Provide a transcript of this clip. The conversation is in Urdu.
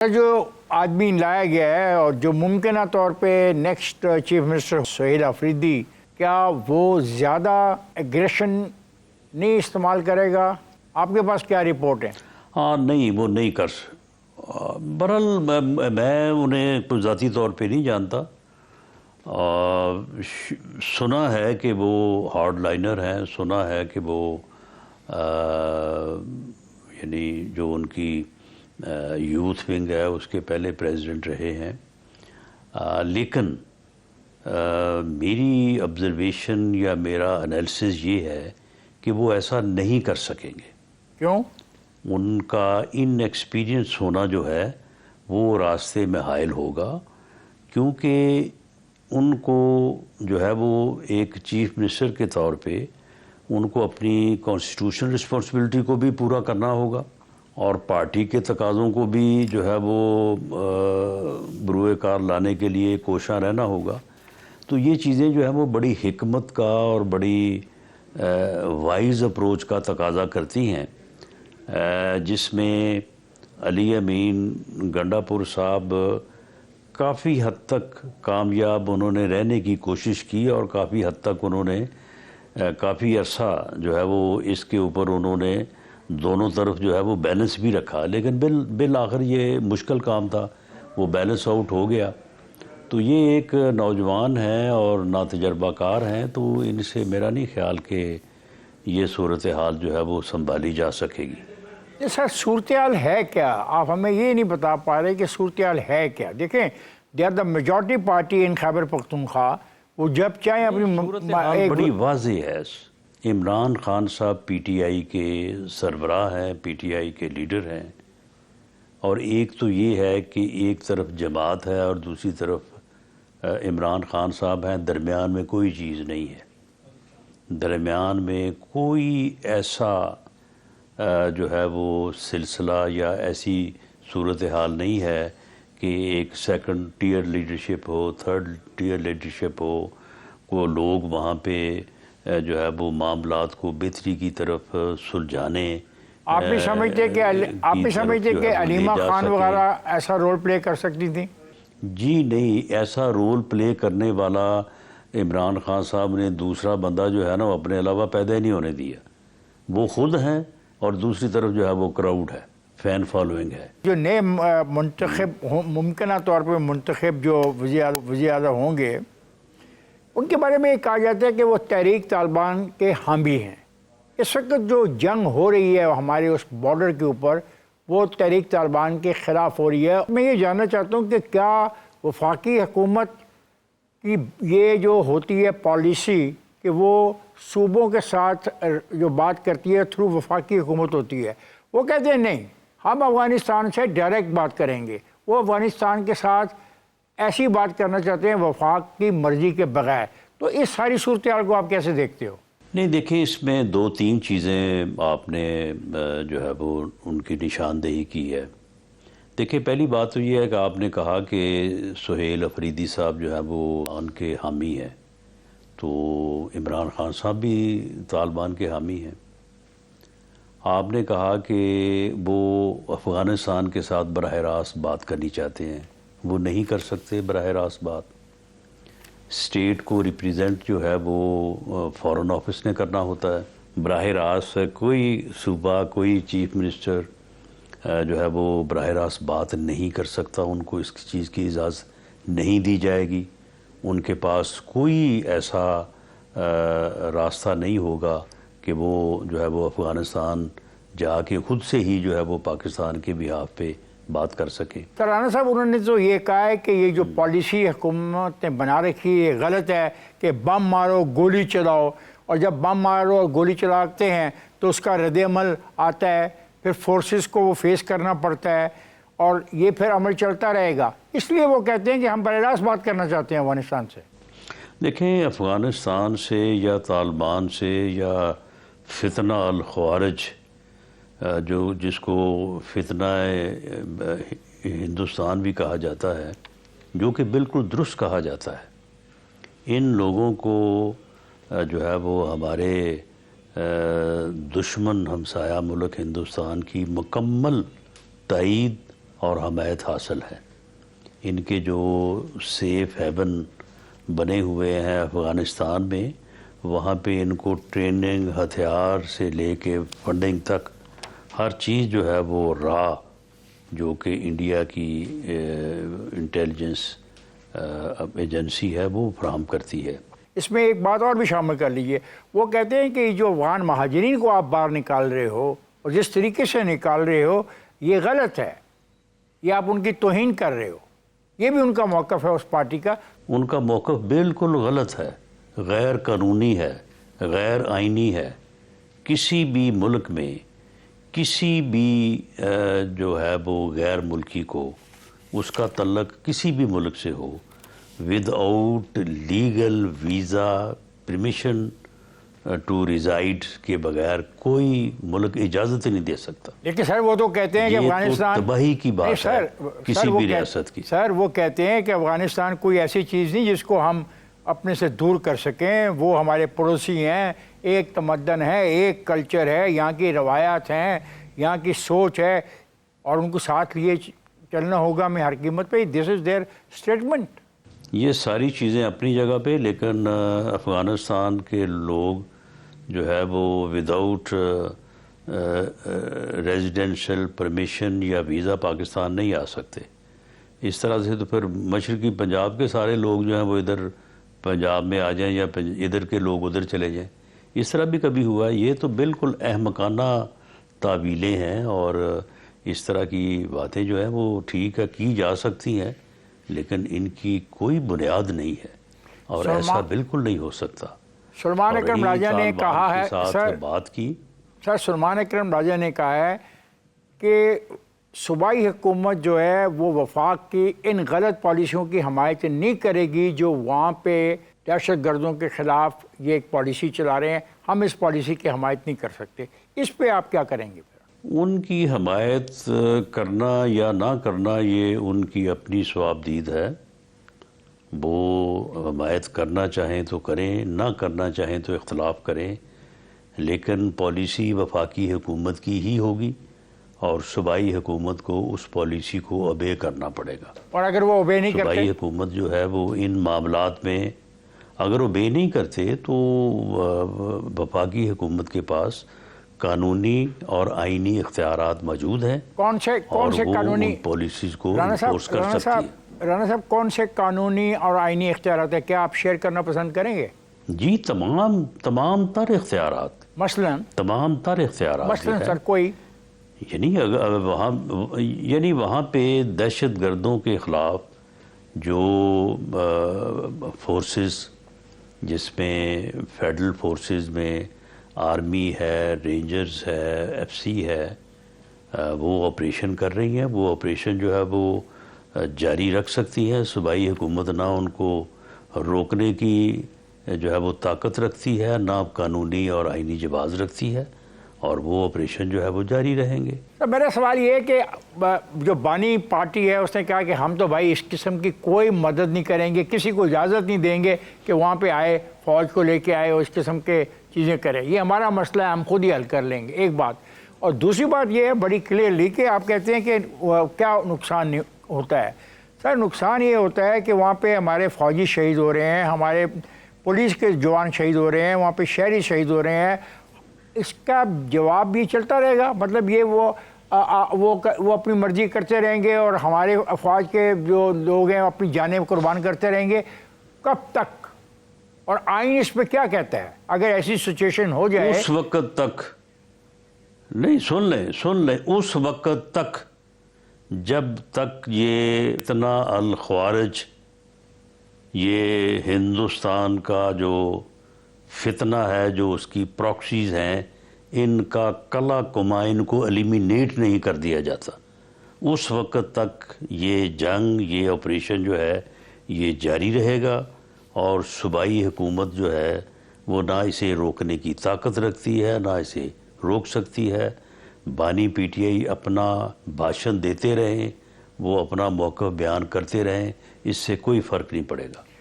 جو آدمی لایا گیا ہے اور جو ممکنہ طور پہ next chief minister Sohail Afridi, کیا وہ زیادہ ایگریشن نہیں استعمال کرے گا؟ آپ کے پاس کیا رپورٹ ہے؟ ہاں نہیں، وہ نہیں کر بہرحال میں انہیں کوئی ذاتی طور پہ نہیں جانتا. سنا ہے کہ وہ ہارڈ لائنر ہیں، سنا ہے کہ وہ یعنی جو ان کی یوتھ ونگ ہے اس کے پہلے پریزیڈنٹ رہے ہیں. لیکن میری آبزرویشن یا میرا انالیسس یہ ہے کہ وہ ایسا نہیں کر سکیں گے. کیوں؟ ان کا ان ایکسپیرینس ہونا جو ہے وہ راستے میں حائل ہوگا، کیونکہ ان کو جو ہے وہ ایک چیف منسٹر کے طور پہ ان کو اپنی کانسٹیٹیوشنل رسپانسبلٹی کو بھی پورا کرنا ہوگا اور پارٹی کے تقاضوں کو بھی جو ہے وہ بروئے کار لانے کے لیے کوشاں رہنا ہوگا. تو یہ چیزیں جو ہیں وہ بڑی حکمت کا اور بڑی وائز اپروچ کا تقاضا کرتی ہیں، جس میں علی امین گنڈا پور صاحب کافی حد تک کامیاب انہوں نے رہنے کی کوشش کی اور کافی حد تک انہوں نے کافی عرصہ جو ہے وہ اس کے اوپر انہوں نے دونوں طرف جو ہے وہ بیلنس بھی رکھا. لیکن بالآخر یہ مشکل کام تھا، وہ بیلنس آؤٹ ہو گیا. تو یہ ایک نوجوان ہیں اور ناتجربہ کار ہیں، تو ان سے میرا نہیں خیال کہ یہ صورتحال جو ہے وہ سنبھالی جا سکے گی. سر صورتحال ہے کیا؟ آپ ہمیں یہ نہیں بتا پا رہے کہ صورتحال ہے کیا. دیکھیں، they are the majority party in Khyber Pakhtunkhwa. وہ جب چاہیں اپنی بڑی واضح ہے. عمران خان صاحب پی ٹی آئی کے سربراہ ہیں، پی ٹی آئی کے لیڈر ہیں، اور ایک تو یہ ہے کہ ایک طرف جماعت ہے اور دوسری طرف عمران خان صاحب ہیں. درمیان میں کوئی چیز نہیں ہے. درمیان میں کوئی ایسا جو ہے وہ سلسلہ یا ایسی صورتحال نہیں ہے کہ ایک سیکنڈ ٹیئر لیڈرشپ ہو، تھرڈ ٹیئر لیڈرشپ ہو، کو لوگ وہاں پہ جو ہے وہ معاملات کو بہتری کی طرف سلجھانے. آپ بھی سمجھتے کہ علیمہ خان وغیرہ ایسا رول پلے کر سکتی تھیں؟ جی نہیں، ایسا رول پلے کرنے والا عمران خان صاحب نے دوسرا بندہ جو ہے نا وہ اپنے علاوہ پیدا ہی نہیں ہونے دیا. وہ خود ہیں اور دوسری طرف جو ہے وہ کراؤڈ ہے، فین فالوئنگ ہے. جو نئے منتخب ممکنہ طور پہ منتخب جو وزیر اعظم ہوں گے، ان کے بارے میں یہ کہا جاتا ہے کہ وہ تحریک طالبان کے حامی ہیں. اس وقت جو جنگ ہو رہی ہے ہمارے اس بارڈر کے اوپر، وہ تحریک طالبان کے خلاف ہو رہی ہے. میں یہ جاننا چاہتا ہوں کہ کیا وفاقی حکومت کی یہ جو ہوتی ہے پالیسی کہ وہ صوبوں کے ساتھ جو بات کرتی ہے تھرو وفاقی حکومت ہوتی ہے، وہ کہتے ہیں نہیں، ہم افغانستان سے ڈائریکٹ بات کریں گے. وہ افغانستان کے ساتھ ایسی بات کرنا چاہتے ہیں وفاق کی مرضی کے بغیر. تو اس ساری صورتحال کو آپ کیسے دیکھتے ہو؟ نہیں دیکھیں، اس میں دو تین چیزیں آپ نے جو ہے وہ ان کی نشاندہی کی ہے. دیکھیں، پہلی بات تو یہ ہے کہ آپ نے کہا کہ سہیل افریدی صاحب جو ہے وہ ان کے حامی ہیں، تو عمران خان صاحب بھی طالبان کے حامی ہیں. آپ نے کہا کہ وہ افغانستان کے ساتھ براہ راست بات کرنی چاہتے ہیں. وہ نہیں کر سکتے براہ راست بات. اسٹیٹ کو ریپریزنٹ جو ہے وہ فارن آفس نے کرنا ہوتا ہے. براہ راست کوئی صوبہ، کوئی چیف منسٹر جو ہے وہ براہ راست بات نہیں کر سکتا. ان کو اس چیز کی اجازت نہیں دی جائے گی. ان کے پاس کوئی ایسا راستہ نہیں ہوگا کہ وہ جو ہے وہ افغانستان جا کے خود سے ہی جو ہے وہ پاکستان کے بیہاف پہ بات کر سکے. رانا صاحب، انہوں نے تو یہ کہا ہے کہ یہ جو پالیسی حکومت نے بنا رکھی ہے یہ غلط ہے کہ بم مارو گولی چلاؤ، اور جب بم مارو اور گولی چلاتے ہیں تو اس کا رد عمل آتا ہے، پھر فورسز کو وہ فیس کرنا پڑتا ہے اور یہ پھر عمل چلتا رہے گا. اس لیے وہ کہتے ہیں کہ ہم براہ راست بات کرنا چاہتے ہیں افغانستان سے. دیکھیں، افغانستان سے یا طالبان سے یا فتنہ الخوارج جس کو فتنہ ہندوستان بھی کہا جاتا ہے، جو کہ بالکل درست کہا جاتا ہے، ان لوگوں کو جو ہے وہ ہمارے دشمن ہمسایہ ملک ہندوستان کی مکمل تائید اور حمایت حاصل ہے۔ ان کے جو سیف ہیون بنے ہوئے ہیں افغانستان میں، وہاں پہ ان کو ٹریننگ، ہتھیار سے لے کے فنڈنگ تک ہر چیز جو ہے وہ جو کہ انڈیا کی انٹیلیجنس ایجنسی ہے وہ فراہم کرتی ہے۔ اس میں ایک بات اور بھی شامل کر لیجئے، وہ کہتے ہیں کہ جو افغان مہاجرین کو آپ باہر نکال رہے ہو اور جس طریقے سے نکال رہے ہو یہ غلط ہے، یہ آپ ان کی توہین کر رہے ہو۔ یہ بھی ان کا موقف ہے اس پارٹی کا۔ ان کا موقف بالکل غلط ہے، غیر قانونی ہے، غیر آئینی ہے۔ کسی بھی ملک میں کسی بھی جو ہے وہ غیر ملکی کو، اس کا تعلق کسی بھی ملک سے ہو، without legal visa permission to reside کے بغیر کوئی ملک اجازت نہیں دے سکتا۔ لیکن سر وہ تو کہتے ہیں کہ یہ تو افغانستان تباہی کی بات نہیں ہے کسی بھی ریاست کی۔ سر وہ کہتے ہیں کہ افغانستان کوئی ایسی چیز نہیں جس کو ہم اپنے سے دور کر سکیں، وہ ہمارے پڑوسی ہیں، ایک تمدن ہے، ایک کلچر ہے، یہاں کی روایات ہیں، یہاں کی سوچ ہے، اور ان کو ساتھ لیے چلنا ہوگا ہمیں ہر قیمت پہ۔ دس از دیئر اسٹیٹمنٹ۔ یہ ساری چیزیں اپنی جگہ پہ، لیکن افغانستان کے لوگ جو ہے وہ وداؤٹ ریزیڈنشل پرمیشن یا ویزا پاکستان نہیں آ سکتے۔ اس طرح سے تو پھر مشرقی پنجاب کے سارے لوگ جو ہیں وہ ادھر پنجاب میں آ جائیں یا ادھر کے لوگ ادھر چلے جائیں۔ اس طرح بھی کبھی ہوا ہے۔ یہ تو بالکل احمقانہ تعویلیں ہیں، اور اس طرح کی باتیں جو ہیں وہ ٹھیک ہے کی جا سکتی ہیں، لیکن ان کی کوئی بنیاد نہیں ہے، اور ایسا بالکل نہیں ہو سکتا۔ سلمان اکرم راجہ نے کہا ہے سر بات کی سر سلمان اکرم راجہ نے کہا ہے کہ صوبائی حکومت جو ہے وہ وفاق کی ان غلط پالیسیوں کی حمایت نہیں کرے گی جو وہاں پہ دہشت گردوں کے خلاف یہ ایک پالیسی چلا رہے ہیں۔ ہم اس پالیسی کی حمایت نہیں کر سکتے۔ اس پہ آپ کیا کریں گے؟ ان کی حمایت کرنا یا نہ کرنا یہ ان کی اپنی ثوابدید ہے۔ وہ حمایت کرنا چاہیں تو کریں، نہ کرنا چاہیں تو اختلاف کریں، لیکن پالیسی وفاقی حکومت کی ہی ہوگی، اور صوبائی حکومت کو اس پالیسی کو اوبے کرنا پڑے گا۔ اور اگر وہ اوبے نہیں کرتے؟ صوبائی حکومت جو ہے وہ ان معاملات میں اگر اوبے نہیں کرتے تو وفاقی حکومت کے پاس قانونی اور آئینی اختیارات موجود ہیں، کون سے قانونی ان پالیسیز کو انفورس کر سکتی ہے۔ رانا صاحب کون سے قانونی اور آئینی اختیارات ہیں؟ کیا آپ شیئر کرنا پسند کریں گے؟ جی تمام تر اختیارات، تمام تر اختیارات مثلاً سر کوئی یعنی وہاں پہ دہشت گردوں کے خلاف جو فورسز، جس میں فیڈرل فورسز میں آرمی ہے، رینجرز ہے، ایف سی ہے، وہ آپریشن کر رہی ہیں۔ وہ آپریشن جو ہے وہ جاری رکھ سکتی ہے۔ صوبائی حکومت نہ ان کو روکنے کی جو ہے وہ طاقت رکھتی ہے، نہ قانونی اور آئینی جواز رکھتی ہے، اور وہ آپریشن جو ہے وہ جاری رہیں گے۔ میرا سوال یہ ہے کہ جو بانی پارٹی ہے اس نے کہا کہ ہم تو بھائی اس قسم کی کوئی مدد نہیں کریں گے، کسی کو اجازت نہیں دیں گے کہ وہاں پہ آئے، فوج کو لے کے آئے اور اس قسم کے چیزیں کریں، یہ ہمارا مسئلہ ہے، ہم خود ہی حل کر لیں گے۔ ایک بات، اور دوسری بات یہ ہے بڑی کلیئرلی کہ آپ کہتے ہیں کہ کیا نقصان ہوتا ہے؟ سر نقصان یہ ہوتا ہے کہ وہاں پہ ہمارے فوجی شہید ہو رہے ہیں، ہمارے پولیس کے جوان شہید ہو رہے ہیں، وہاں پہ شہری شہید ہو رہے ہیں۔ اس کا جواب بھی چلتا رہے گا؟ مطلب یہ وہ اپنی مرضی کرتے رہیں گے اور ہمارے افواج کے جو لوگ ہیں اپنی جانیں قربان کرتے رہیں گے؟ کب تک؟ اور آئین اس پہ کیا کہتا ہے اگر ایسی سچویشن ہو جائے؟ اس وقت تک نہیں، سن لیں، اس وقت تک جب تک یہ اتنا الخوارج، یہ ہندوستان کا جو فتنہ ہے، جو اس کی پراکسیز ہیں، ان کا کلا کمائن کو ایلیمینیٹ نہیں کر دیا جاتا، اس وقت تک یہ جنگ، یہ آپریشن جو ہے یہ جاری رہے گا، اور صوبائی حکومت جو ہے وہ نہ اسے روکنے کی طاقت رکھتی ہے، نہ اسے روک سکتی ہے۔ بانی پی ٹی آئی اپنا بھاشن دیتے رہیں، وہ اپنا موقف بیان کرتے رہیں، اس سے کوئی فرق نہیں پڑے گا۔